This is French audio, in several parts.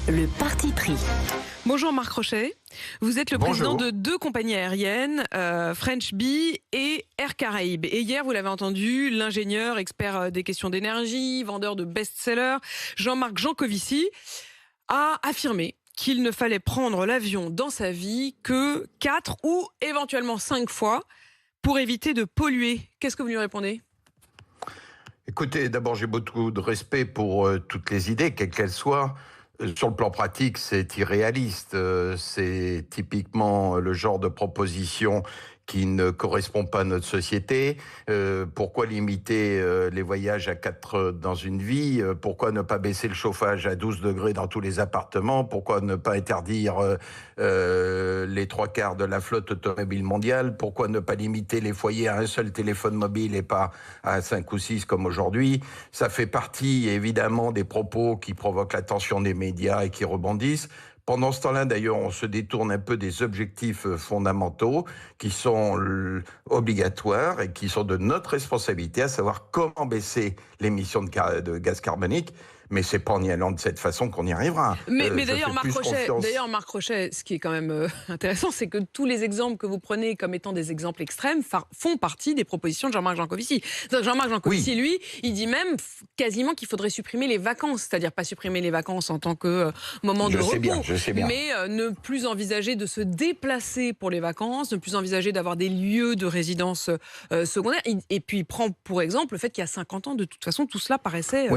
Le parti pris. Bonjour Marc Rochet, vous êtes le président de deux compagnies aériennes, French Bee et Air Caraïbes. Et hier, vous l'avez entendu, l'ingénieur, expert des questions d'énergie, vendeur de best-sellers, Jean-Marc Jancovici, a affirmé qu'il ne fallait prendre l'avion dans sa vie que 4 ou éventuellement 5 fois pour éviter de polluer. Qu'est-ce que vous lui répondez ? Écoutez, d'abord, j'ai beaucoup de respect pour toutes les idées, quelles qu'elles soient. Sur le plan pratique, c'est irréaliste. C'est typiquement le genre de proposition qui ne correspond pas à notre société. Pourquoi limiter les voyages à 4 dans une vie ? Pourquoi ne pas baisser le chauffage à 12 degrés dans tous les appartements ? Pourquoi ne pas interdire les 3/4 de la flotte automobile mondiale ? Pourquoi ne pas limiter les foyers à un seul téléphone mobile et pas à 5 ou 6 comme aujourd'hui ? Ça fait partie évidemment des propos qui provoquent l'attention des médias et qui rebondissent. Pendant ce temps-là, d'ailleurs, on se détourne un peu des objectifs fondamentaux qui sont obligatoires et qui sont de notre responsabilité, à savoir comment baisser l'émission de gaz carbonique. Mais c'est pas en y allant de cette façon qu'on y arrivera. Mais d'ailleurs, Marc Rochet, ce qui est quand même intéressant, c'est que tous les exemples que vous prenez comme étant des exemples extrêmes font partie des propositions de Jean-Marc Jancovici. Jean-Marc Jancovici, lui, il dit même quasiment qu'il faudrait supprimer les vacances, c'est-à-dire pas supprimer les vacances en tant que moment de repos, mais ne plus envisager de se déplacer pour les vacances, ne plus envisager d'avoir des lieux de résidence secondaire. Et puis il prend pour exemple le fait qu'il y a 50 ans, de toute façon, tout cela paraissait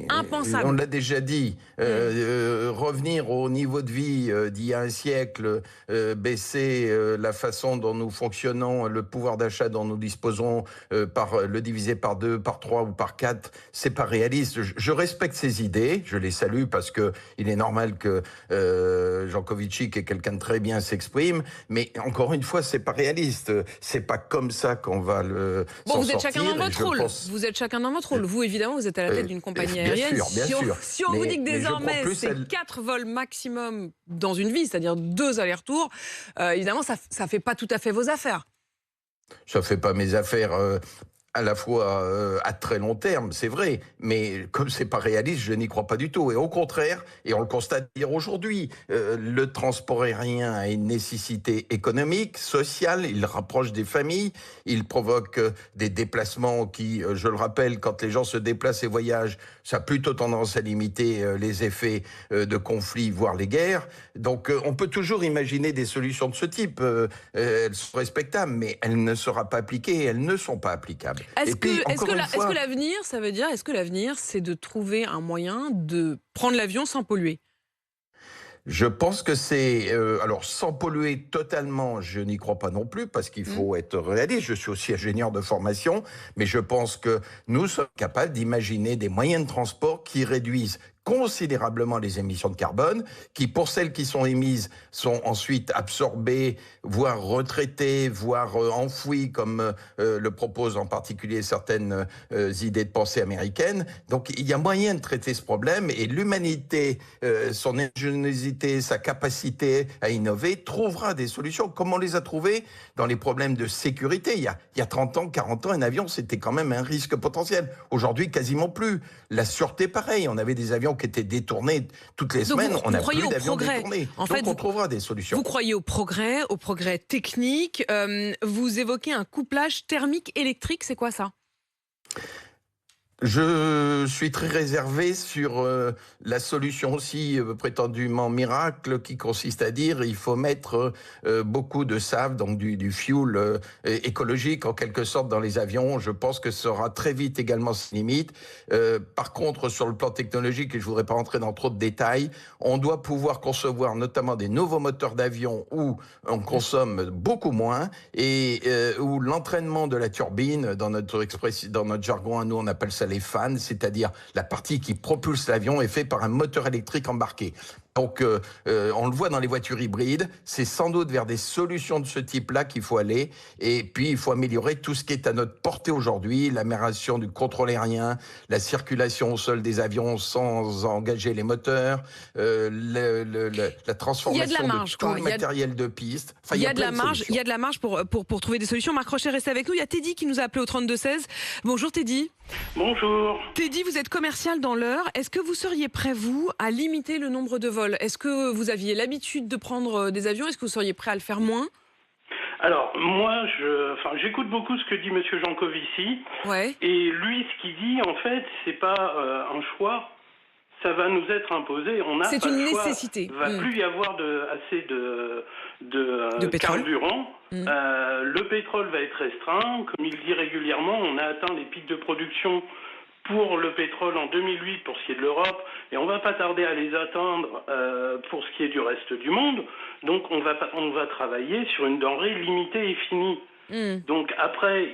impensable. On l'a déjà dit, revenir au niveau de vie d'il y a un siècle, baisser la façon dont nous fonctionnons, le pouvoir d'achat dont nous disposons, le diviser par 2, par 3 ou par 4, c'est pas réaliste. Je respecte ces idées, je les salue parce que il est normal que Jancovici, qui est quelqu'un de très bien, s'exprime, mais encore une fois, c'est pas réaliste. C'est pas comme ça qu'on va le s'en vous êtes sortir, chacun dans votre rôle. Vous êtes chacun dans votre rôle. Vous, évidemment, vous êt à la tête d'une compagnie aérienne. Bien sûr. Si on vous dit que désormais, c'est 4 vols maximum dans une vie, c'est-à-dire 2 allers-retours, évidemment, ça ne fait pas tout à fait vos affaires. Ça ne fait pas mes affaires à la fois à très long terme, c'est vrai, mais comme c'est pas réaliste, je n'y crois pas du tout. Et au contraire, et on le constate dire aujourd'hui, le transport aérien a une nécessité économique, sociale, il rapproche des familles, il provoque des déplacements qui, je le rappelle, quand les gens se déplacent et voyagent, ça a plutôt tendance à limiter les effets de conflits, voire les guerres. Donc on peut toujours imaginer des solutions de ce type. Elles sont respectables, mais elles ne seront pas appliquées et elles ne sont pas applicables. Est-ce que l'avenir, ça veut dire, est-ce que l'avenir, c'est de trouver un moyen de prendre l'avion sans polluer ? Je pense que c'est... alors, sans polluer totalement, je n'y crois pas non plus, parce qu'il faut être réaliste. Je suis aussi ingénieur de formation, mais je pense que nous sommes capables d'imaginer des moyens de transport qui réduisent considérablement les émissions de carbone, qui, pour celles qui sont émises, sont ensuite absorbées, voire retraitées, voire enfouies, comme le proposent en particulier certaines idées de pensée américaines. Donc, il y a moyen de traiter ce problème, et l'humanité, son ingéniosité, sa capacité à innover, trouvera des solutions. Comme on les a trouvées dans les problèmes de sécurité. Il y a 30 ans, 40 ans, un avion, c'était quand même un risque potentiel. Aujourd'hui, quasiment plus. La sûreté, pareil. On avait des avions qui étaient détournés toutes les semaines. On n'a plus d'avions détournés. Donc on trouvera des solutions. Vous croyez au progrès technique. Vous évoquez un couplage thermique électrique. C'est quoi ça ? Je suis très réservé sur la solution aussi prétendument miracle qui consiste à dire il faut mettre beaucoup de SAF, donc du fuel écologique en quelque sorte dans les avions. Je pense que ça aura très vite également ses limites. Par contre, sur le plan technologique, et je voudrais pas rentrer dans trop de détails, on doit pouvoir concevoir notamment des nouveaux moteurs d'avion où on consomme beaucoup moins et où l'entraînement de la turbine, dans notre jargon à nous, on appelle ça les fans, c'est-à-dire la partie qui propulse l'avion est faite par un moteur électrique embarqué. Donc, on le voit dans les voitures hybrides, c'est sans doute vers des solutions de ce type-là qu'il faut aller. Et puis, il faut améliorer tout ce qui est à notre portée aujourd'hui, l'amélioration du contrôle aérien, la circulation au sol des avions sans engager les moteurs, la transformation de tout le matériel de piste. Enfin, il y a de la marge pour trouver des solutions. Marc Rochet, restez avec nous. Il y a Teddy qui nous a appelé au 32-16. Bonjour Teddy. Bonjour. Teddy, vous êtes commercial dans l'Eure. Est-ce que vous seriez prêt, vous, à limiter le nombre de vols? Est-ce que vous aviez l'habitude de prendre des avions? Est-ce que vous seriez prêt à le faire moins? Alors, moi, j'écoute beaucoup ce que dit Monsieur Jancovici. Ouais. Et lui, ce qu'il dit, en fait, c'est pas un choix. Ça va nous être imposé. C'est une nécessité. Il va plus y avoir assez de carburant. Le pétrole va être restreint. Comme il dit régulièrement, on a atteint les pics de production pour le pétrole en 2008 pour ce qui est de l'Europe, et on va pas tarder à les atteindre pour ce qui est du reste du monde. Donc on va travailler sur une denrée limitée et finie. Donc après,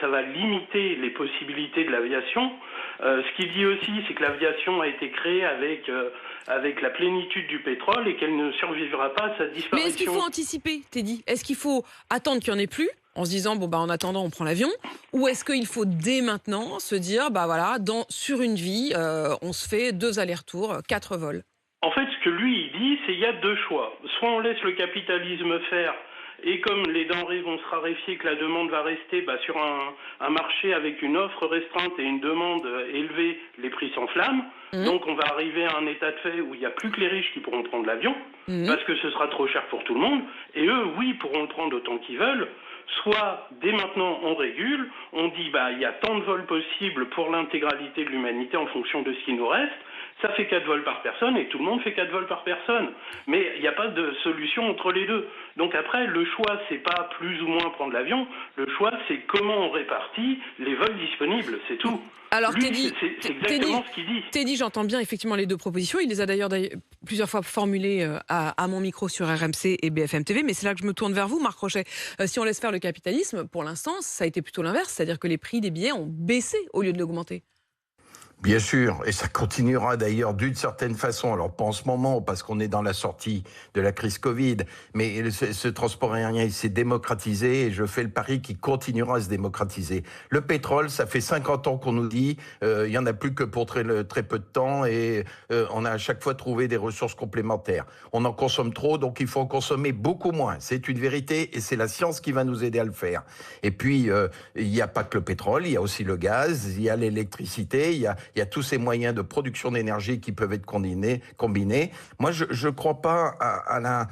ça va limiter les possibilités de l'aviation. Ce qu'il dit aussi, c'est que l'aviation a été créée avec la plénitude du pétrole et qu'elle ne survivra pas à sa disparition. Mais est-ce qu'il faut anticiper, Teddy? Est-ce qu'il faut attendre qu'il n'y en ait plus, en se disant, en attendant, on prend l'avion? Ou est-ce qu'il faut dès maintenant se dire, sur une vie, on se fait 2 allers-retours, 4 vols? En fait, ce que lui, il dit, c'est qu'il y a 2 choix. Soit on laisse le capitalisme faire, et comme les denrées vont se raréfier, que la demande va rester sur un marché avec une offre restreinte et une demande élevée, les prix s'enflamment. Donc on va arriver à un état de fait où il n'y a plus que les riches qui pourront prendre l'avion, parce que ce sera trop cher pour tout le monde. Et eux, oui, pourront le prendre autant qu'ils veulent. Soit, dès maintenant, on régule, on dit il y a tant de vols possibles pour l'intégralité de l'humanité en fonction de ce qui nous reste. Ça fait 4 vols par personne et tout le monde fait 4 vols par personne. Mais il n'y a pas de solution entre les deux. Donc après, le choix, c'est pas plus ou moins prendre l'avion. Le choix, c'est comment on répartit les vols disponibles, c'est tout. Alors, lui, Teddy, c'est exactement ce qu'il dit. Teddy, j'entends bien effectivement les 2 propositions. Il les a d'ailleurs plusieurs fois formulées à mon micro sur RMC et BFM TV. Mais c'est là que je me tourne vers vous, Marc Rochet. Si on laisse faire le capitalisme, pour l'instant, ça a été plutôt l'inverse. C'est-à-dire que les prix des billets ont baissé au lieu de l'augmenter. Bien sûr, et ça continuera d'ailleurs d'une certaine façon. Alors pas en ce moment, parce qu'on est dans la sortie de la crise Covid, mais ce transport aérien, il s'est démocratisé, et je fais le pari qu'il continuera à se démocratiser. Le pétrole, ça fait 50 ans qu'on nous dit, il y en a plus que pour très peu de temps, et on a à chaque fois trouvé des ressources complémentaires. On en consomme trop, donc il faut en consommer beaucoup moins. C'est une vérité, et c'est la science qui va nous aider à le faire. Et puis, il n'y a pas que le pétrole, il y a aussi le gaz, il y a l'électricité, il y a tous ces moyens de production d'énergie qui peuvent être combinés. Moi, je ne crois pas à la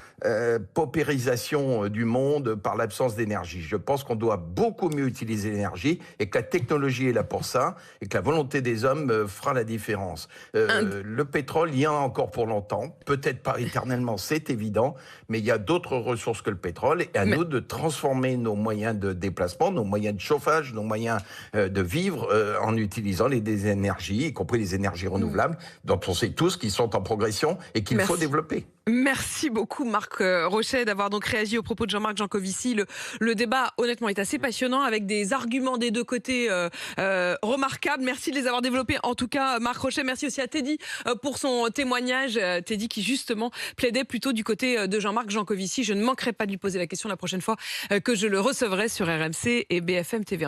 paupérisation du monde par l'absence d'énergie. Je pense qu'on doit beaucoup mieux utiliser l'énergie et que la technologie est là pour ça et que la volonté des hommes fera la différence. Le pétrole, il y en a encore pour longtemps. Peut-être pas éternellement, c'est évident, mais il y a d'autres ressources que le pétrole et à nous de transformer nos moyens de déplacement, nos moyens de chauffage, nos moyens de vivre en utilisant des énergies, y compris les énergies renouvelables, dont on sait tous qu'ils sont en progression et qu'il faut développer. Merci beaucoup Marc Rochet d'avoir donc réagi aux propos de Jean-Marc Jancovici. Le débat honnêtement est assez passionnant avec des arguments des 2 côtés remarquables. Merci de les avoir développés. En tout cas Marc Rochet, merci aussi à Teddy pour son témoignage. Teddy qui justement plaidait plutôt du côté de Jean-Marc Jancovici. Je ne manquerai pas de lui poser la question la prochaine fois que je le recevrai sur RMC et BFM TV.